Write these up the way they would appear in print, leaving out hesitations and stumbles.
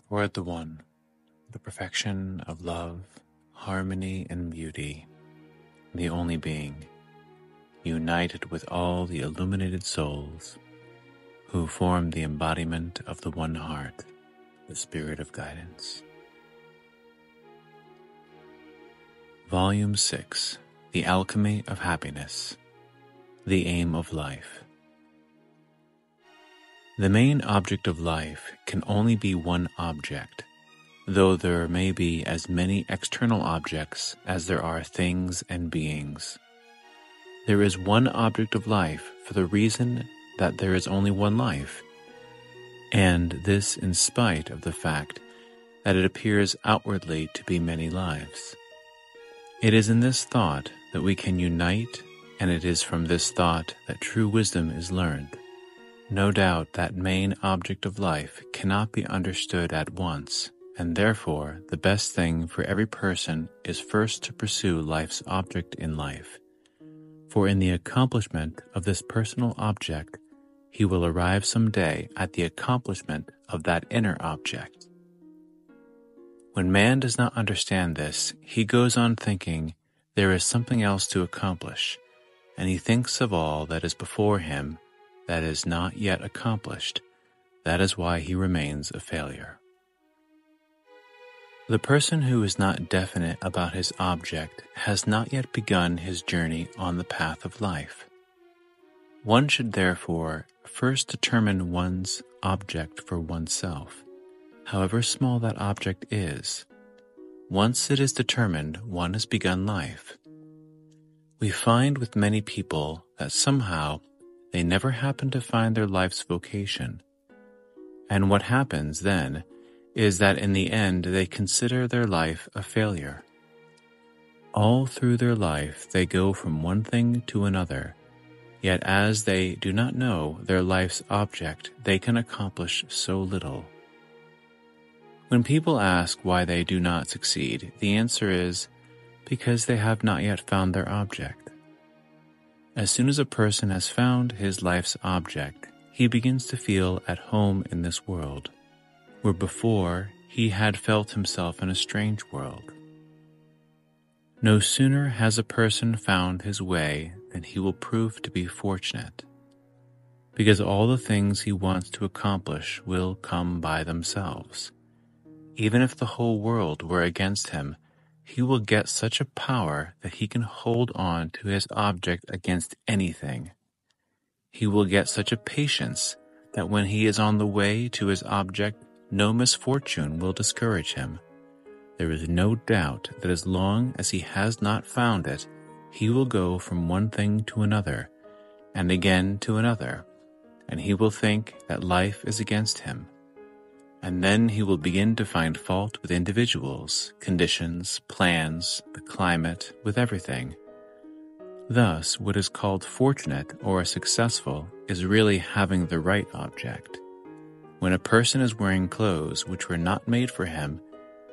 toward the One, the perfection of love, harmony, and beauty, the only being, united with all the illuminated souls who form the embodiment of the one heart, the spirit of guidance. Volume 6, The Alchemy of Happiness, the Aim of Life. The main object of life can only be one object, though there may be as many external objects as there are things and beings. There is one object of life for the reason that there is only one life, and this in spite of the fact that it appears outwardly to be many lives. It is in this thought that we can unite, and it is from this thought that true wisdom is learned. No doubt that main object of life cannot be understood at once, and therefore the best thing for every person is first to pursue life's object in life. For in the accomplishment of this personal object, he will arrive someday at the accomplishment of that inner object. When man does not understand this, he goes on thinking there is something else to accomplish, and he thinks of all that is before him that is not yet accomplished. That is why he remains a failure. The person who is not definite about his object has not yet begun his journey on the path of life. One should therefore first determine one's object for oneself, however small that object is. Once it is determined, one has begun life. We find with many people that somehow they never happen to find their life's vocation. And what happens then is that in the end they consider their life a failure. All through their life they go from one thing to another, yet as they do not know their life's object, they can accomplish so little. When people ask why they do not succeed, the answer is because they have not yet found their object. As soon as a person has found his life's object, he begins to feel at home in this world, where before he had felt himself in a strange world. No sooner has a person found his way than he will prove to be fortunate, because all the things he wants to accomplish will come by themselves. Even if the whole world were against him, he will get such a power that he can hold on to his object against anything. He will get such a patience that when he is on the way to his object, no misfortune will discourage him. There is no doubt that as long as he has not found it, he will go from one thing to another, and again to another, and he will think that life is against him. And then he will begin to find fault with individuals, conditions, plans, the climate, with everything. Thus, what is called fortunate or successful is really having the right object. When a person is wearing clothes which were not made for him,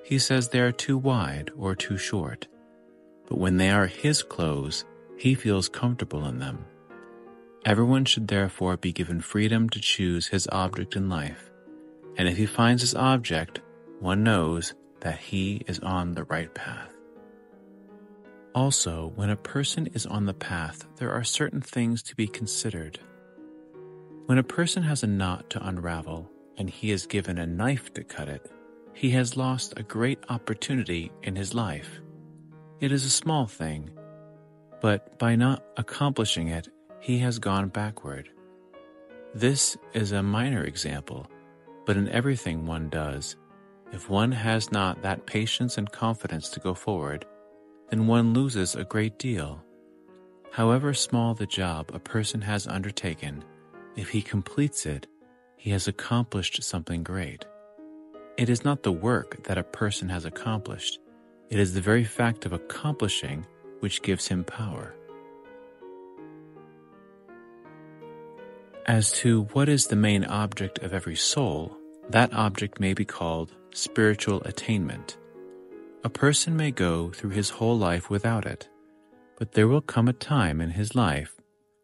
he says they are too wide or too short. But when they are his clothes, he feels comfortable in them. Everyone should therefore be given freedom to choose his object in life. And if he finds his object, one knows that he is on the right path. Also, when a person is on the path, there are certain things to be considered. When a person has a knot to unravel, and he is given a knife to cut it, he has lost a great opportunity in his life. It is a small thing, but by not accomplishing it, he has gone backward. This is a minor example, but in everything one does, if one has not that patience and confidence to go forward, then one loses a great deal. However small the job a person has undertaken, if he completes it, he has accomplished something great. It is not the work that a person has accomplished, it is the very fact of accomplishing which gives him power. As to what is the main object of every soul, that object may be called spiritual attainment. A person may go through his whole life without it, but there will come a time in his life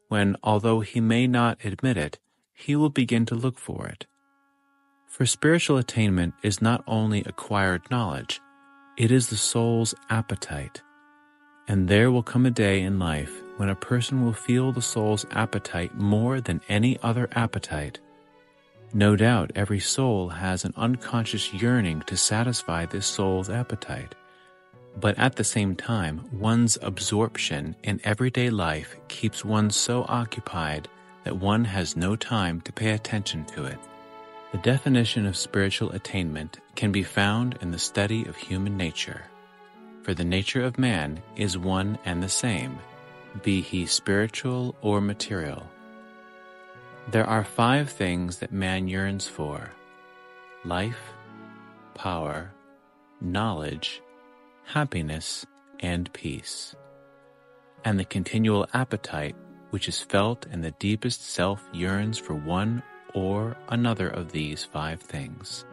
when, although he may not admit it, he will begin to look for it. For spiritual attainment is not only acquired knowledge, it is the soul's appetite. And there will come a day in life when a person will feel the soul's appetite more than any other appetite. No doubt every soul has an unconscious yearning to satisfy this soul's appetite. But at the same time, one's absorption in everyday life keeps one so occupied that one has no time to pay attention to it. The definition of spiritual attainment can be found in the study of human nature. For the nature of man is one and the same, be he spiritual or material. There are 5 things that man yearns for: life, power, knowledge, happiness, and peace. And the continual appetite which is felt in the deepest self yearns for one or another of these 5 things.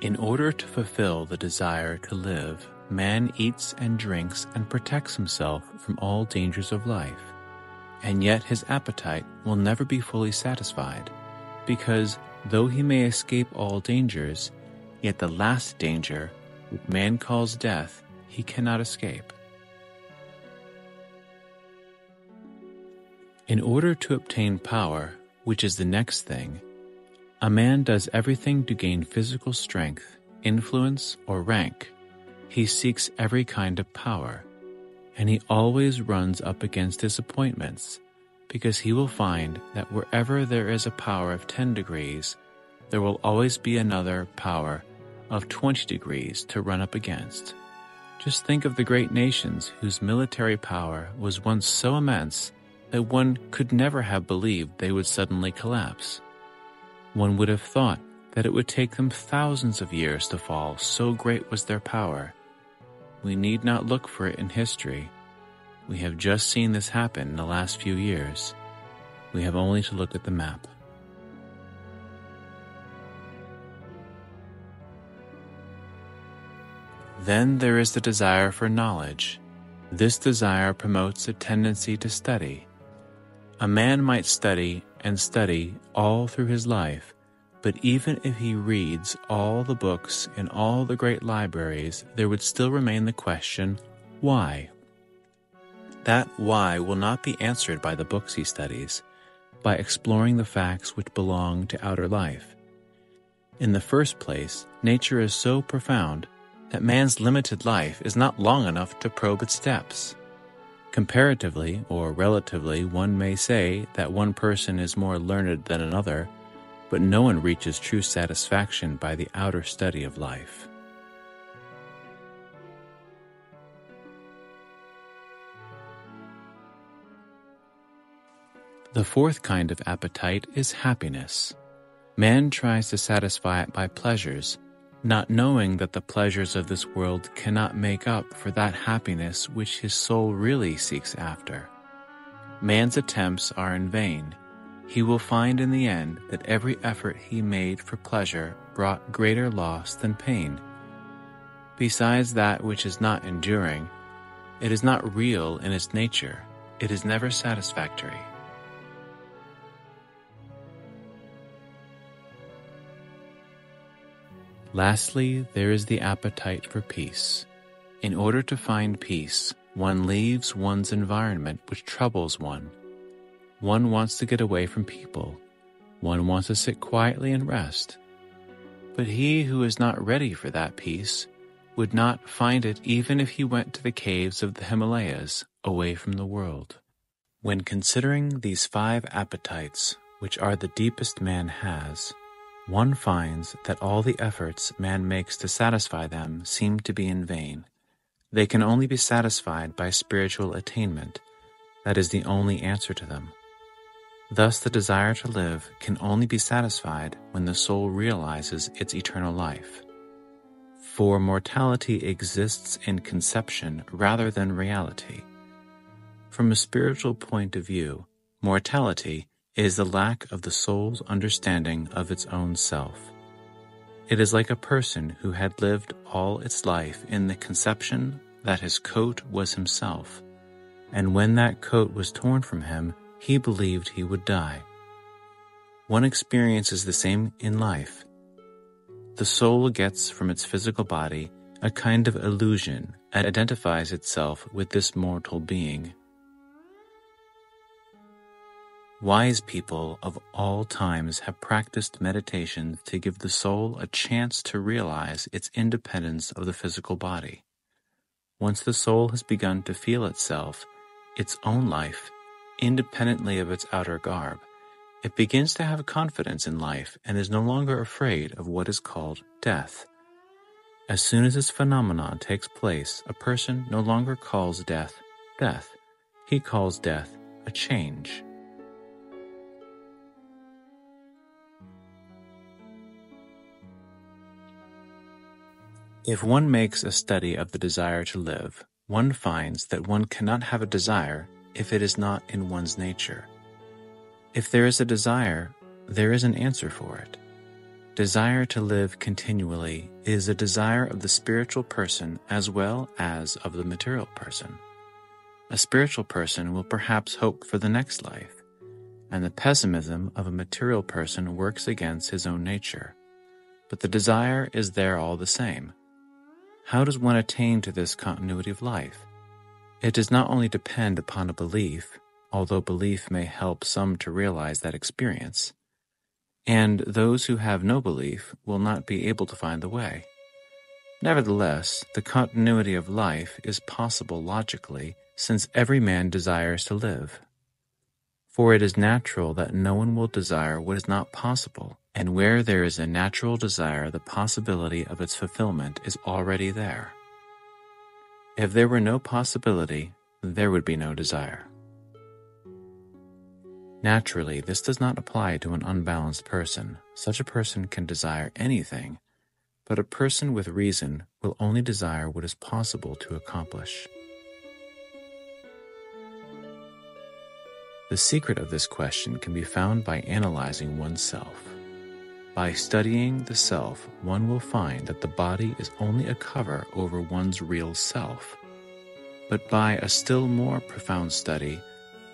In order to fulfill the desire to live, man eats and drinks and protects himself from all dangers of life, and yet his appetite will never be fully satisfied, because though he may escape all dangers, yet the last danger, which man calls death, he cannot escape. In order to obtain power, which is the next thing, a man does everything to gain physical strength, influence, or rank. He seeks every kind of power, and he always runs up against disappointments, because he will find that wherever there is a power of 10 degrees, there will always be another power of 20 degrees to run up against. Just think of the great nations whose military power was once so immense that one could never have believed they would suddenly collapse. One would have thought that it would take them thousands of years to fall, so great was their power. We need not look for it in history. We have just seen this happen in the last few years. We have only to look at the map. Then there is the desire for knowledge. This desire promotes a tendency to study. A man might study and study all through his life, but even if he reads all the books in all the great libraries, there would still remain the question, why? That why will not be answered by the books he studies, by exploring the facts which belong to outer life. In the first place, nature is so profound that man's limited life is not long enough to probe its depths. Comparatively or relatively, one may say that one person is more learned than another, but no one reaches true satisfaction by the outer study of life. The 4th kind of appetite is happiness. Man tries to satisfy it by pleasures, not knowing that the pleasures of this world cannot make up for that happiness which his soul really seeks after. Man's attempts are in vain. He will find in the end that every effort he made for pleasure brought greater loss than pain. Besides that which is not enduring, it is not real in its nature. It is never satisfactory. Lastly, there is the appetite for peace. In order to find peace, one leaves one's environment which troubles one. One wants to get away from people. One wants to sit quietly and rest. But he who is not ready for that peace would not find it even if he went to the caves of the Himalayas, away from the world. When considering these 5 appetites, which are the deepest man has, one finds that all the efforts man makes to satisfy them seem to be in vain. They can only be satisfied by spiritual attainment. That is the only answer to them. Thus the desire to live can only be satisfied when the soul realizes its eternal life. For mortality exists in conception rather than reality. From a spiritual point of view, mortality is the lack of the soul's understanding of its own self. It is like a person who had lived all its life in the conception that his coat was himself, and when that coat was torn from him, he believed he would die. One experiences the same in life. The soul gets from its physical body a kind of illusion and identifies itself with this mortal being. Wise people of all times have practiced meditation to give the soul a chance to realize its independence of the physical body. Once the soul has begun to feel itself, its own life, independently of its outer garb, it begins to have confidence in life and is no longer afraid of what is called death. As soon as this phenomenon takes place, a person no longer calls death, death. He calls death a change. If one makes a study of the desire to live, one finds that one cannot have a desire if it is not in one's nature. If there is a desire, there is an answer for it. Desire to live continually is a desire of the spiritual person as well as of the material person. A spiritual person will perhaps hope for the next life, and the pessimism of a material person works against his own nature. But the desire is there all the same. How does one attain to this continuity of life? It does not only depend upon a belief, although belief may help some to realize that experience, and those who have no belief will not be able to find the way. Nevertheless, the continuity of life is possible logically, since every man desires to live. For it is natural that no one will desire what is not possible, and where there is a natural desire, the possibility of its fulfillment is already there. If there were no possibility, there would be no desire. Naturally, this does not apply to an unbalanced person. Such a person can desire anything, but a person with reason will only desire what is possible to accomplish. The secret of this question can be found by analyzing oneself. By studying the self, one will find that the body is only a cover over one's real self. But by a still more profound study,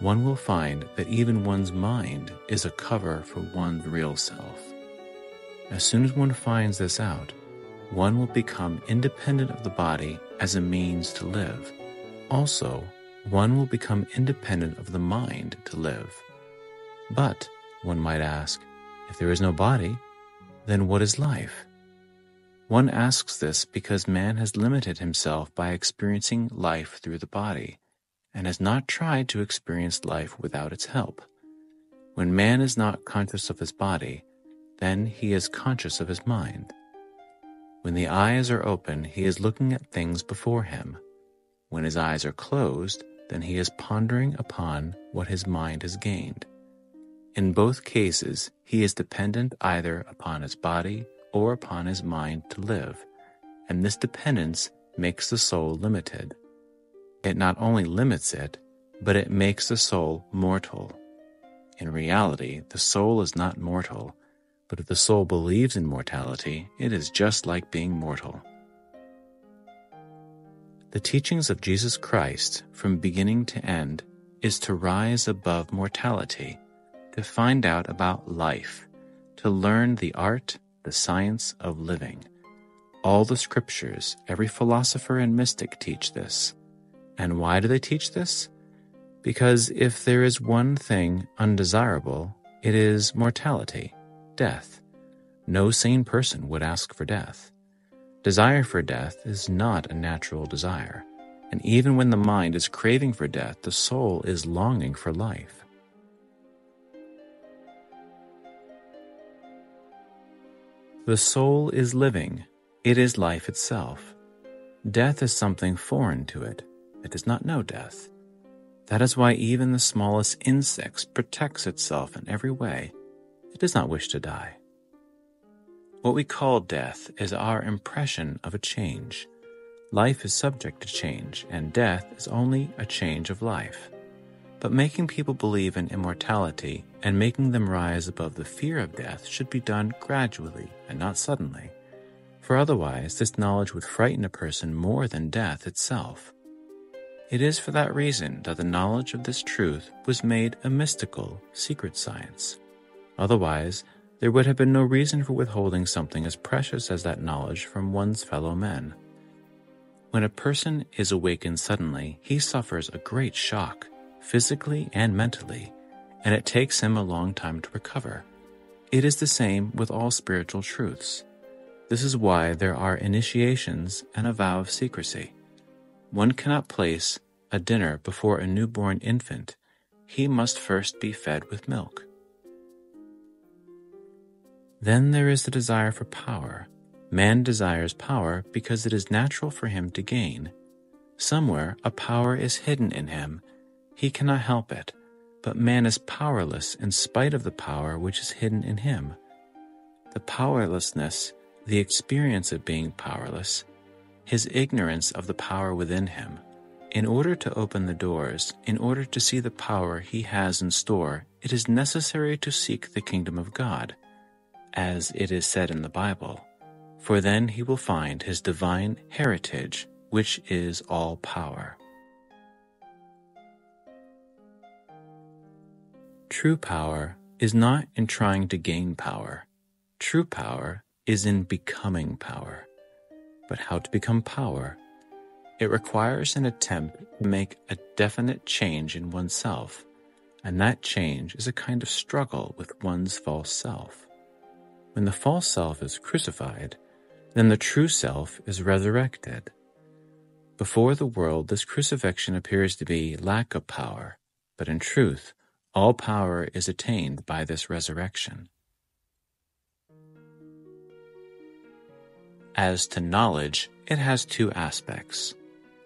one will find that even one's mind is a cover for one's real self. As soon as one finds this out, one will become independent of the body as a means to live. Also, one will become independent of the mind to live. But, one might ask, if there is no body, then what is life? One asks this because man has limited himself by experiencing life through the body, and has not tried to experience life without its help. When man is not conscious of his body, then he is conscious of his mind. When the eyes are open, he is looking at things before him. When his eyes are closed, then he is pondering upon what his mind has gained. In both cases, he is dependent either upon his body or upon his mind to live, and this dependence makes the soul limited. It not only limits it, but it makes the soul mortal. In reality, the soul is not mortal, but if the soul believes in mortality, it is just like being mortal. The teachings of Jesus Christ, from beginning to end, is to rise above mortality, to find out about life, to learn the art, the science of living. All the scriptures, every philosopher and mystic teach this. And why do they teach this? Because if there is one thing undesirable, it is mortality, death. No sane person would ask for death. Desire for death is not a natural desire, and even when the mind is craving for death, the soul is longing for life. The soul is living. It is life itself. Death is something foreign to it. It does not know death. That is why even the smallest insect protects itself in every way. It does not wish to die. What we call death is our impression of a change. Life is subject to change, and death is only a change of life. But making people believe in immortality and making them rise above the fear of death should be done gradually and not suddenly, for otherwise this knowledge would frighten a person more than death itself. It is for that reason that the knowledge of this truth was made a mystical, secret science. Otherwise, there would have been no reason for withholding something as precious as that knowledge from one's fellow men. When a person is awakened suddenly, he suffers a great shock, physically and mentally, and it takes him a long time to recover. It is the same with all spiritual truths. This is why there are initiations and a vow of secrecy. One cannot place a dinner before a newborn infant. He must first be fed with milk. Then there is the desire for power. Man desires power because it is natural for him to gain. Somewhere a power is hidden in him. He cannot help it, but man is powerless in spite of the power which is hidden in him. The powerlessness, the experience of being powerless, his ignorance of the power within him. In order to open the doors, in order to see the power he has in store, it is necessary to seek the kingdom of God, as it is said in the Bible, for then he will find his divine heritage, which is all power. True power is not in trying to gain power. True power is in becoming power. But how to become power? It requires an attempt to make a definite change in oneself, and that change is a kind of struggle with one's false self. When the false self is crucified, then the true self is resurrected. Before the world, this crucifixion appears to be lack of power, but in truth, all power is attained by this resurrection. As to knowledge, it has two aspects.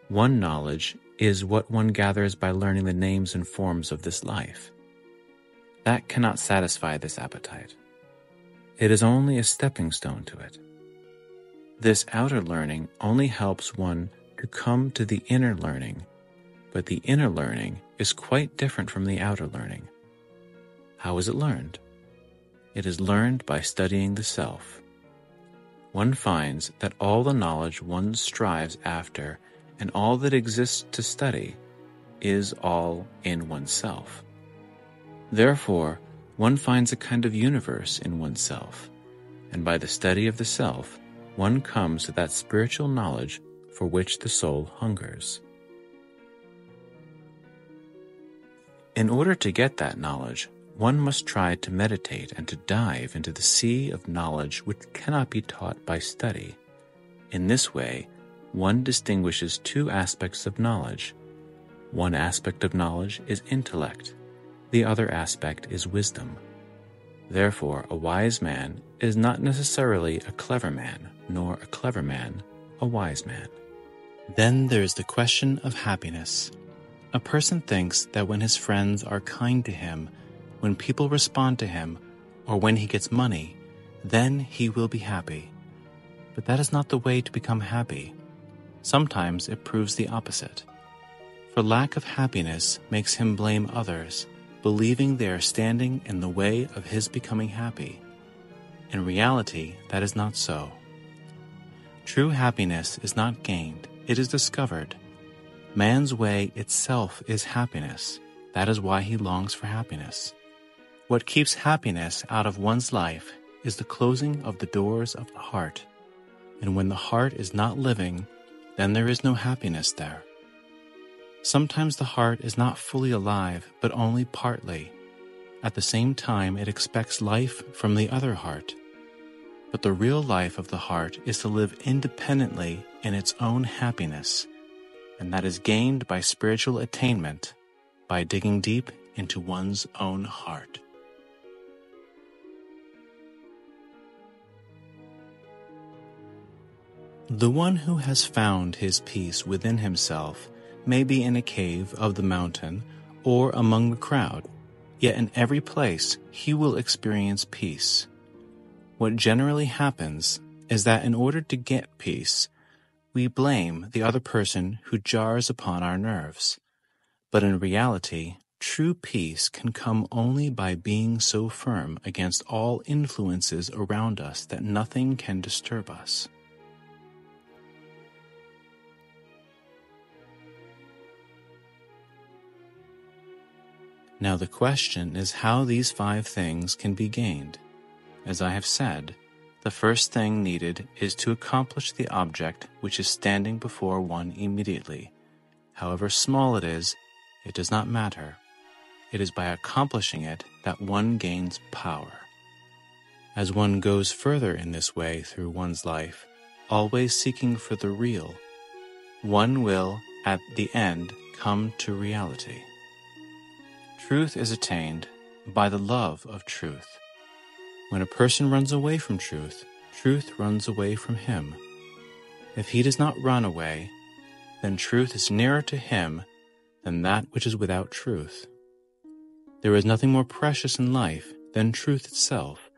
One knowledge is what one gathers by learning the names and forms of this life. That cannot satisfy this appetite. It is only a stepping stone to it. This outer learning only helps one to come to the inner learning, but the inner learning is quite different from the outer learning. How is it learned? It is learned by studying the self. One finds that all the knowledge one strives after and all that exists to study is all in oneself. Therefore, one finds a kind of universe in oneself, and by the study of the self, one comes to that spiritual knowledge for which the soul hungers. In order to get that knowledge, one must try to meditate and to dive into the sea of knowledge which cannot be taught by study. In this way, one distinguishes two aspects of knowledge. One aspect of knowledge is intellect. The other aspect is wisdom. Therefore, a wise man is not necessarily a clever man, nor a clever man a wise man. Then there is the question of happiness. A person thinks that when his friends are kind to him, when people respond to him, or when he gets money, then he will be happy. But that is not the way to become happy. Sometimes it proves the opposite. For lack of happiness makes him blame others, believing they are standing in the way of his becoming happy. In reality, that is not so. True happiness is not gained, it is discovered. Man's way itself is happiness. That is why he longs for happiness. What keeps happiness out of one's life is the closing of the doors of the heart. And when the heart is not living, then there is no happiness there. Sometimes the heart is not fully alive, but only partly. At the same time, it expects life from the other heart. But the real life of the heart is to live independently in its own happiness, and that is gained by spiritual attainment, by digging deep into one's own heart. The one who has found his peace within himself may be in a cave of the mountain or among the crowd, yet in every place he will experience peace. What generally happens is that in order to get peace, we blame the other person who jars upon our nerves. But in reality, true peace can come only by being so firm against all influences around us that nothing can disturb us. Now the question is how these 5 things can be gained. As I have said, the first thing needed is to accomplish the object which is standing before one immediately. However small it is, it does not matter. It is by accomplishing it that one gains power. As one goes further in this way through one's life, always seeking for the real, one will, at the end, come to reality. Truth is attained by the love of truth. When a person runs away from truth, truth runs away from him. If he does not run away, then truth is nearer to him than that which is without truth. There is nothing more precious in life than truth itself,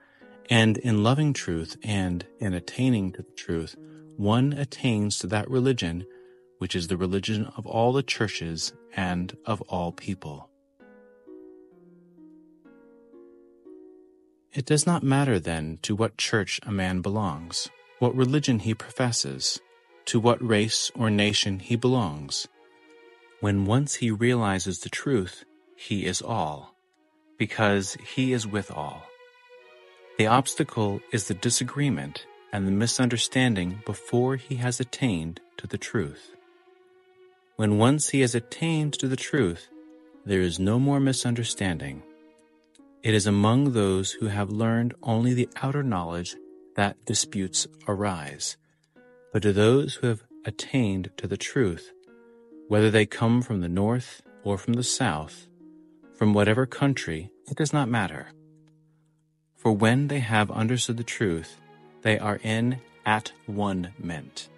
and in loving truth and in attaining to the truth, one attains to that religion which is the religion of all the churches and of all people. It does not matter then to what church a man belongs, what religion he professes, to what race or nation he belongs. When once he realizes the truth, he is all, because he is with all. The obstacle is the disagreement and the misunderstanding before he has attained to the truth. When once he has attained to the truth, there is no more misunderstanding. It is among those who have learned only the outer knowledge that disputes arise. But to those who have attained to the truth, whether they come from the north or from the south, from whatever country, it does not matter. For when they have understood the truth, they are in at one ment.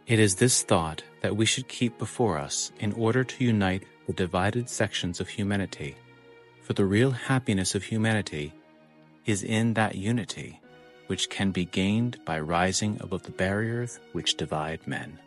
It is this thought that we should keep before us in order to unite the divided sections of humanity, for the real happiness of humanity is in that unity which can be gained by rising above the barriers which divide men.